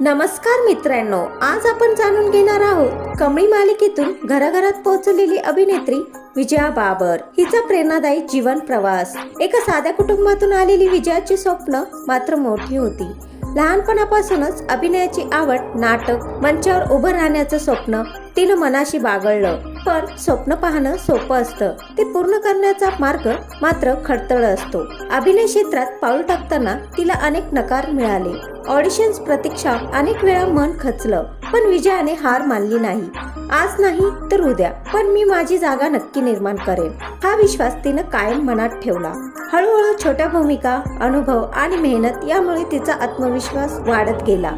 नमस्कार मित्रांनो, आज आपण जाणून घेणार आहोत कमळी मालिकेतून घराघरात पोहोचलेली अभिनेत्री विजया बाबर हिचा प्रेरणादायी जीवन प्रवास। एका साध्या कुटुंबातून आलेली विजयाची स्वप्न मात्र मोठी होती। लहानपणापासूनच अभिनयाची आवड, नाटक, मंचावर उभं राहण्याचं स्वप्न तिनं मनाशी बागळलं। पण स्वप्न पाहणं सोपं असतं, ते पूर्ण करण्याचा मार्ग मात्र खडतर असतो। अभिनय क्षेत्रात पाऊल टाकताना तिला अनेक नकार मिळाले, ऑडिशन्स प्रतीक्षा, अनेक वेळा मन खचलं, पण विजयाने हार मानली नाही। आज नाही तर उद्या, पण मी माझी जागा नक्की निर्माण करेन, हा विश्वास तिनं कायम मनात ठेवला। हळूहळू छोट्या भूमिका, अनुभव आणि मेहनत यामुळे तिचा आत्मविश्वास वाढत गेला।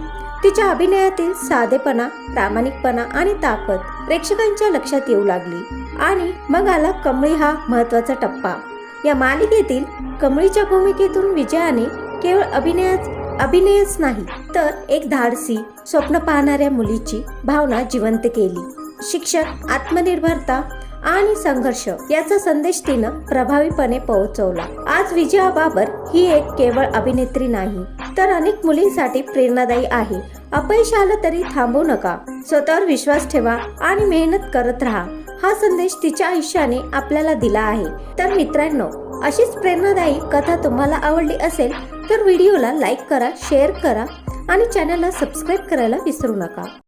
तिच्या अभिनयातील साधेपणा, प्रामाणिकपणा आणि ताकद प्रेक्षकांच्या लक्षात येऊ लागली। आणि मग आला कमळी हा महत्वाचा टप्पा। या मालिकेतील कमळीच्या भूमिकेतून विजयाने केवळ अभिनयच नाही तर एक धाडसी, स्वप्न पाहणाऱ्या मुलीची भावना जिवंत केली। शिक्षण, आत्मनिर्भरता आणि संघर्ष याचा संदेश तिनं प्रभावीपणे पोहोचवला। आज विजया बाबर ही एक केवळ अभिनेत्री नाही, तर अनेक मुलींसाठी प्रेरणादायी आहे। अपयश आलं तरी थांबू नका, स्वतःवर विश्वास ठेवा आणि मेहनत करत राहा, हा संदेश तिच्या आयुष्याने आपल्याला दिला आहे। तर मित्रांनो, अशीच प्रेरणादायी कथा तुम्हाला आवडली असेल तर व्हिडिओला लाईक करा, शेअर करा आणि चॅनलला सबस्क्राईब करायला विसरू नका।